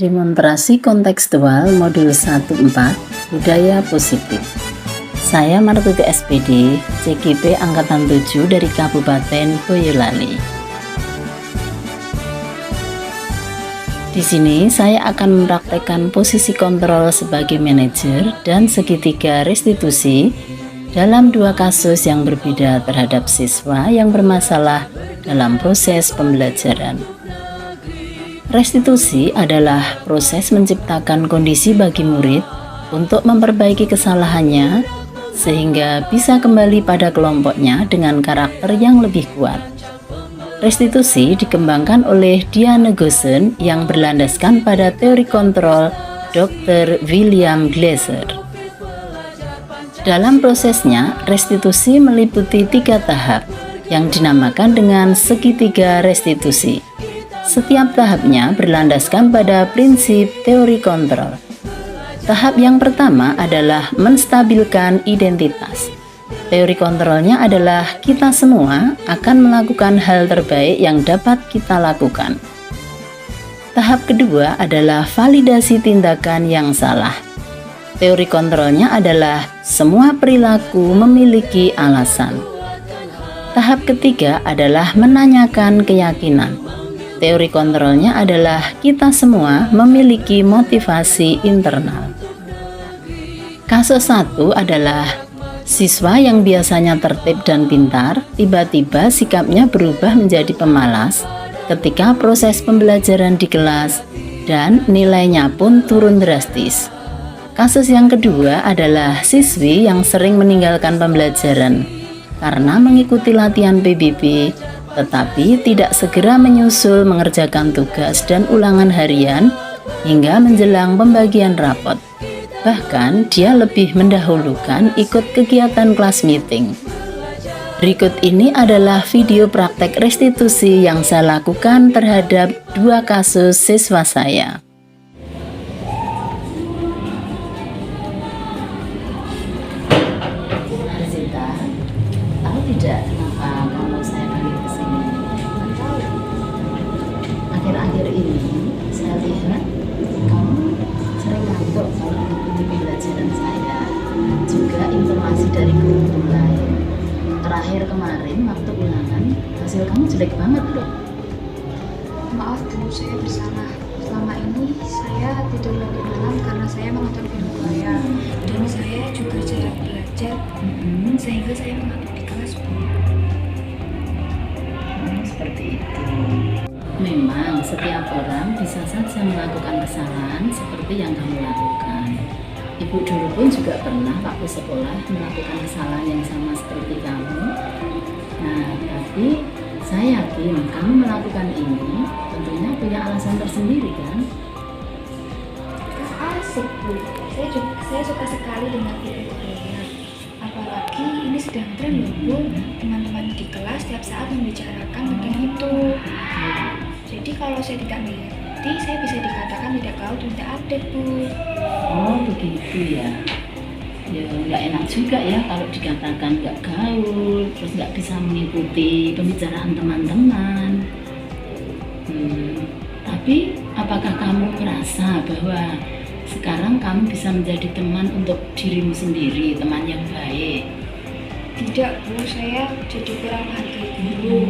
Demonstrasi kontekstual modul 14 Budaya Positif. Saya Martuti SPD, CGP Angkatan 7 dari Kabupaten Boyolali. Di sini saya akan mempraktekkan posisi kontrol sebagai manajer dan segitiga restitusi dalam dua kasus yang berbeda terhadap siswa yang bermasalah dalam proses pembelajaran. Restitusi adalah proses menciptakan kondisi bagi murid untuk memperbaiki kesalahannya sehingga bisa kembali pada kelompoknya dengan karakter yang lebih kuat. Restitusi dikembangkan oleh Diane Goosen yang berlandaskan pada teori kontrol Dr. William Glasser. Dalam prosesnya, restitusi meliputi 3 tahap yang dinamakan dengan segitiga restitusi. Setiap tahapnya berlandaskan pada prinsip teori kontrol. Tahap yang pertama adalah menstabilkan identitas. Teori kontrolnya adalah kita semua akan melakukan hal terbaik yang dapat kita lakukan. Tahap kedua adalah validasi tindakan yang salah. Teori kontrolnya adalah semua perilaku memiliki alasan. Tahap ketiga adalah menanyakan keyakinan. Teori kontrolnya adalah kita semua memiliki motivasi internal. Kasus 1 adalah siswa yang biasanya tertib dan pintar, tiba-tiba sikapnya berubah menjadi pemalas ketika proses pembelajaran di kelas dan nilainya pun turun drastis. Kasus yang kedua adalah siswi yang sering meninggalkan pembelajaran karena mengikuti latihan PBB tetapi tidak segera menyusul mengerjakan tugas dan ulangan harian hingga menjelang pembagian rapot. Bahkan dia lebih mendahulukan ikut kegiatan kelas meeting. Berikut ini adalah video praktek restitusi yang saya lakukan terhadap 2 kasus siswa saya. Arzita, tahu tidak kenapa kamu saya panggil ke sini? Akhir-akhir ini saya lihat kamu sering ngantuk kalau mengikuti pembelajaran saya, juga informasi dari guru lain. Terakhir kemarin waktu ulangan hasil kamu jelek banget loh. Maaf Bu, saya bersalah. Selama ini saya tidur lebih malam karena saya menonton film Korea dan saya juga jarang belajar sehingga saya mengantuk di kelas Bu. Seperti itu. Memang setiap orang bisa saja melakukan kesalahan seperti yang kamu lakukan. Ibu dulu pun juga pernah waktu sekolah melakukan kesalahan yang sama seperti kamu. Nah, tapi saya yakin kamu melakukan ini tentunya punya alasan tersendiri kan? Asik Bu, saya suka sekali dengan film Korea. Apalagi ini sedang tren loh Bu, teman-teman di kelas setiap saat membicarakan tentang itu. Jadi kalau saya tidak mengerti, saya bisa dikatakan tidak gaul dan tidak update Bu. Oh begitu ya. Ya nggak enak juga ya kalau dikatakan nggak gaul, terus nggak bisa mengikuti pembicaraan teman-teman. Tapi apakah kamu merasa bahwa sekarang kamu bisa menjadi teman untuk dirimu sendiri, teman yang baik? Tidak Bu, saya jadi kurang menghargai guru.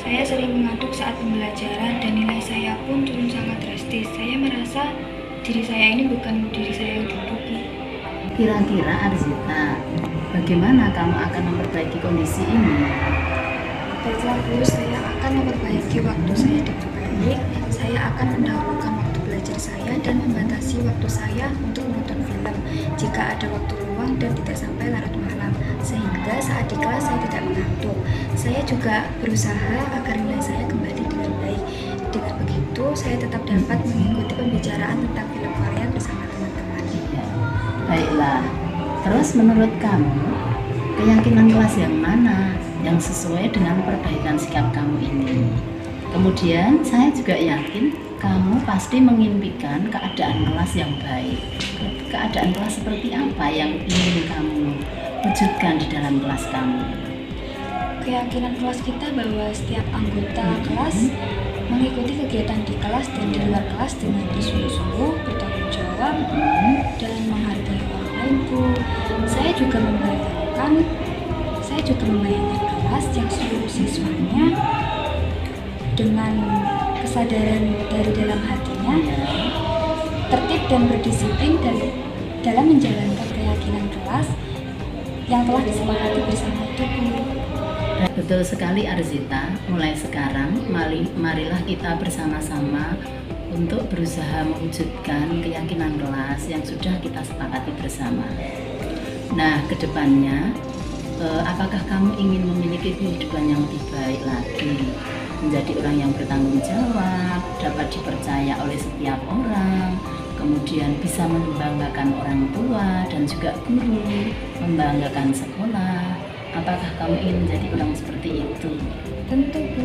Saya sering mengantuk saat pembelajaran dan nilai saya pun turun sangat drastis. Saya merasa diri saya ini bukan diri saya yang dulu. Kira-kira Arzita, bagaimana kamu akan memperbaiki kondisi ini? Baiklah Bu, saya akan memperbaiki waktu saya dengan baik. Saya akan mendahulukan waktu belajar saya dan membatasi waktu saya untuk menonton film jika ada waktu luang dan tidak sampai larut malam, sehingga saat di kelas saya tidak mengantuk. Saya juga berusaha agar nilai saya kembali dengan baik. Dengan begitu, saya tetap dapat mengikuti pembicaraan tentang film Korea bersama teman-teman. Baiklah, terus menurut kamu, keyakinan kelas yang mana yang sesuai dengan perbaikan sikap kamu ini? Kemudian saya juga yakin kamu pasti mengimpikan keadaan kelas yang baik. Keadaan kelas seperti apa yang ingin kamu wujudkan di dalam kelas kamu? Keyakinan kelas kita bahwa setiap anggota kelas mengikuti kegiatan di kelas dan di luar kelas dengan bersungguh-sungguh, bertanggung jawab, dan menghargai orang lain, Bu. Saya juga membayangkan kelas yang seluruh siswanya dengan kesadaran dari dalam hatinya tertib dan berdisiplin dalam menjalankan keyakinan kelas yang telah disepakati bersama itu, Bu. Betul sekali Arzita, mulai sekarang marilah kita bersama-sama untuk berusaha mewujudkan keyakinan kelas yang sudah kita sepakati bersama. Nah, kedepannya, apakah kamu ingin memiliki kehidupan yang lebih baik lagi? Menjadi orang yang bertanggung jawab, dapat dipercaya oleh setiap orang, kemudian bisa membanggakan orang tua dan juga guru, membanggakan sekolah. Apakah kamu ingin menjadi orang seperti itu? Tentu, Bu.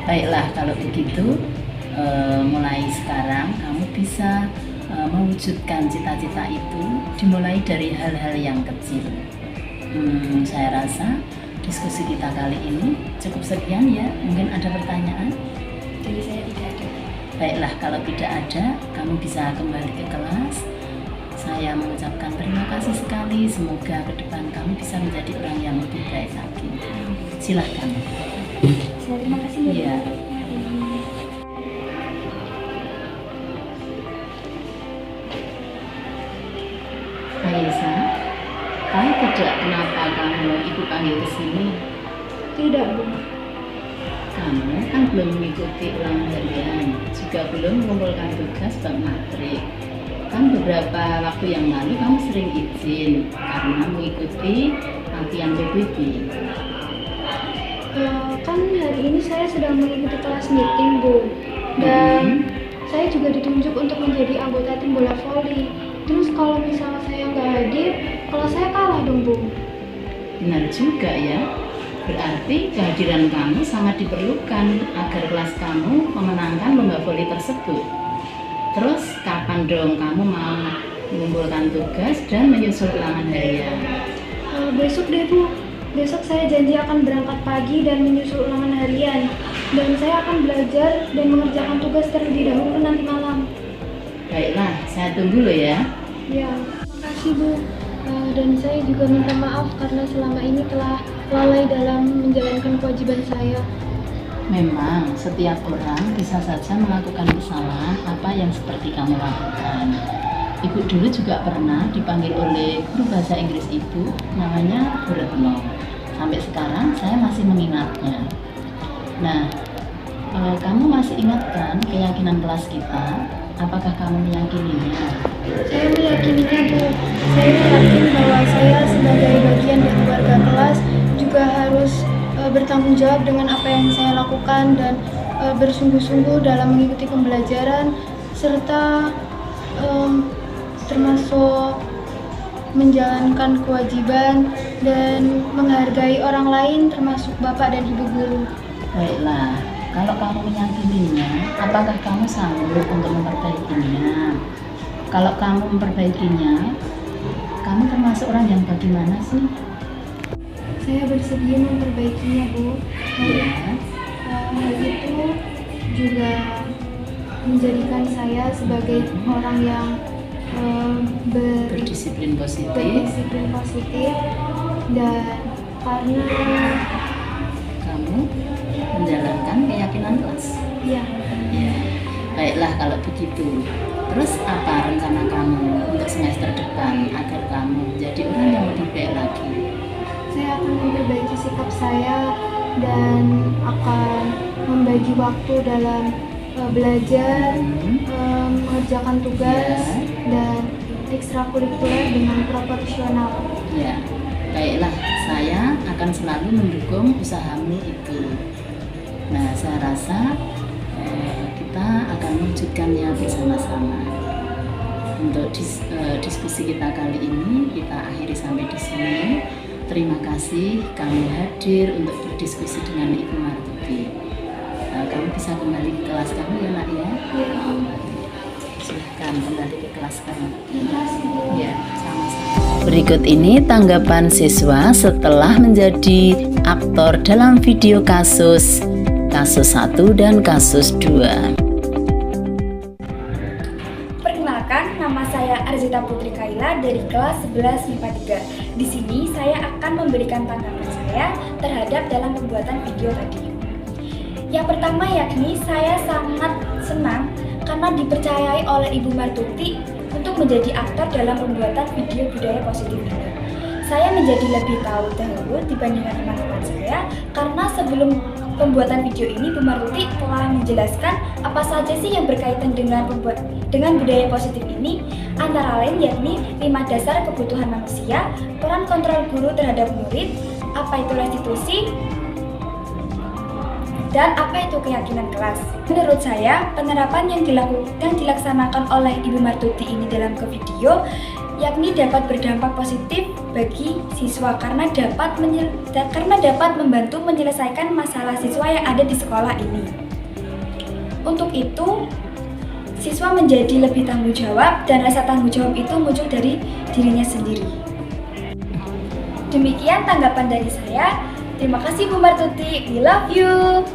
Baiklah, kalau begitu, mulai sekarang kamu bisa mewujudkan cita-cita itu dimulai dari hal-hal yang kecil. Saya rasa diskusi kita kali ini cukup sekian ya. Mungkin ada pertanyaan? Dari saya tidak ada. Baiklah, kalau tidak ada, kamu bisa kembali ke kelas. Saya mengucapkan terima kasih sekali. Semoga ke depan kamu bisa menjadi orang yang lebih baik lagi. Silahkan. Terima kasih, Bu. Iya. Aisyah, tahu tidak kenapa kamu ibu panggil ke sini? Tidak, Bu. Kamu kan belum mengikuti ulangan harian, juga belum mengumpulkan tugas bab matrik. Kan beberapa waktu yang lalu kamu sering izin karena mengikuti latihan PBB. Kan hari ini saya sedang mengikuti kelas meeting, Bu. Dan saya juga ditunjuk untuk menjadi anggota tim bola voli. Terus kalau misalnya saya nggak hadir, kalau saya kalah dong, Bu. Benar juga ya. Berarti kehadiran kamu sangat diperlukan agar kelas kamu memenangkan lomba voli tersebut. Terus kapan dong kamu mau mengumpulkan tugas dan menyusul ulangan harian? Besok deh, Bu. Besok saya janji akan berangkat pagi dan menyusul ulangan harian. Dan saya akan belajar dan mengerjakan tugas terlebih dahulu nanti malam. Baiklah, saya tunggu loh ya. Ya, makasih, Bu. Dan saya juga minta maaf karena selama ini telah lalai dalam menjalankan kewajiban saya. Memang setiap orang bisa saja melakukan kesalahan apa yang seperti kamu lakukan. Ibu dulu juga pernah dipanggil oleh guru bahasa Inggris ibu, namanya Bu Retno. Sampai sekarang saya masih mengingatnya. Nah, kamu masih ingat kan keyakinan kelas kita? Apakah kamu meyakininya? Saya meyakininya, Bu. Saya yakin bahwa saya sebagai bagian dari warga kelas juga harus bertanggung jawab dengan apa yang saya lakukan dan bersungguh-sungguh dalam mengikuti pembelajaran serta termasuk menjalankan kewajiban dan menghargai orang lain termasuk Bapak dan Ibu guru. Baiklah, kalau kamu meyakininya, apakah kamu sanggup untuk memperbaikinya? Kalau kamu memperbaikinya, kamu termasuk orang yang bagaimana sih? Saya bersedia memperbaikinya, Bu. Hal itu juga menjadikan saya sebagai orang yang berdisiplin positif dan karena kamu menjalankan keyakinan kelas. ya. Baiklah kalau begitu. Terus apa rencana kamu untuk semester depan agar kamu menjadi orang yang lebih baik lagi? Saya akan memperbaiki sikap saya dan akan membagi waktu dalam belajar, mengerjakan tugas, dan ekstrakurikuler dengan proporsional. Ya, baiklah, saya akan selalu mendukung usahamu itu. Nah, saya rasa kita akan mewujudkannya bersama-sama. Untuk diskusi kita kali ini kita akhiri sampai di sini. Terima kasih kamu hadir untuk berdiskusi dengan Ibu Martuti. Kamu bisa kembali ke kelas kamu ya, Nak ya. Silahkan kembali ke kelas kamu. Terima kasih, Bu. Ya, sama-sama. Berikut ini tanggapan siswa setelah menjadi aktor dalam video kasus kasus 1 dan kasus 2. Perkenalkan, nama saya Arzita Putri Kaila dari kelas 11 MIPA 3. Di sini saya akan memberikan tanggapan saya terhadap dalam pembuatan video tadi. Yang pertama yakni saya sangat senang karena dipercayai oleh Ibu Martuti untuk menjadi aktor dalam pembuatan video budaya positif ini. Saya menjadi lebih tahu dahulu dibandingkan teman-teman saya karena sebelum pembuatan video ini Bu Martuti telah menjelaskan apa saja sih yang berkaitan dengan budaya positif ini, antara lain yakni 5 dasar kebutuhan manusia, peran kontrol guru terhadap murid, apa itu restitusi, dan apa itu keyakinan kelas. Menurut saya, penerapan yang dilaksanakan oleh Ibu Martuti ini dalam video yakni dapat berdampak positif bagi siswa karena dapat membantu menyelesaikan masalah siswa yang ada di sekolah ini. Untuk itu, siswa menjadi lebih tanggung jawab dan rasa tanggung jawab itu muncul dari dirinya sendiri. Demikian tanggapan dari saya. Terima kasih Bu Martuti, we love you.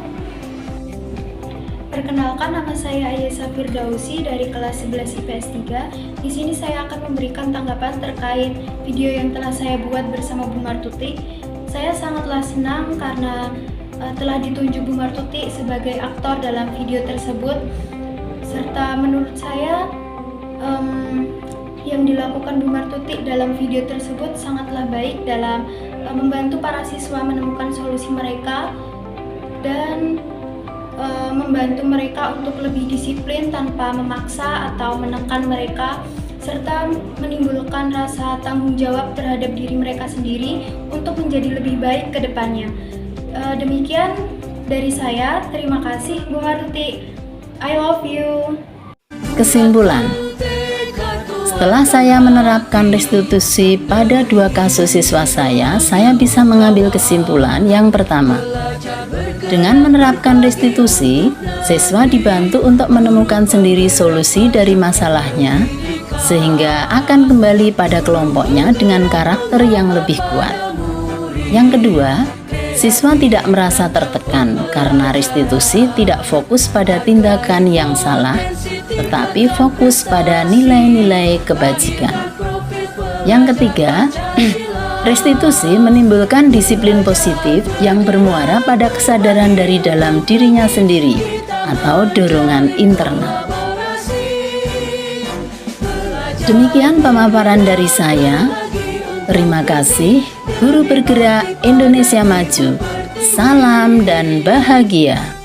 Perkenalkan, nama saya Ayesa Firdausi dari kelas 11 IPS 3. Di sini saya akan memberikan tanggapan terkait video yang telah saya buat bersama Bu Martuti. Saya sangatlah senang karena telah ditunjuk Bu Martuti sebagai aktor dalam video tersebut. Serta menurut saya yang dilakukan Bu Martuti dalam video tersebut sangatlah baik dalam membantu para siswa menemukan solusi mereka dan membantu mereka untuk lebih disiplin tanpa memaksa atau menekan mereka, serta menimbulkan rasa tanggung jawab terhadap diri mereka sendiri untuk menjadi lebih baik ke depannya. Demikian dari saya, terima kasih Bu Martuti, I love you. Kesimpulan, setelah saya menerapkan restitusi pada 2 kasus siswa saya bisa mengambil kesimpulan yang pertama. Dengan menerapkan restitusi, siswa dibantu untuk menemukan sendiri solusi dari masalahnya, sehingga akan kembali pada kelompoknya dengan karakter yang lebih kuat. Yang kedua, siswa tidak merasa tertekan karena restitusi tidak fokus pada tindakan yang salah, tetapi fokus pada nilai-nilai kebajikan. Yang ketiga, restitusi menimbulkan disiplin positif yang bermuara pada kesadaran dari dalam dirinya sendiri atau dorongan internal. Demikian pemaparan dari saya. Terima kasih. Guru Bergerak Indonesia Maju. Salam dan bahagia.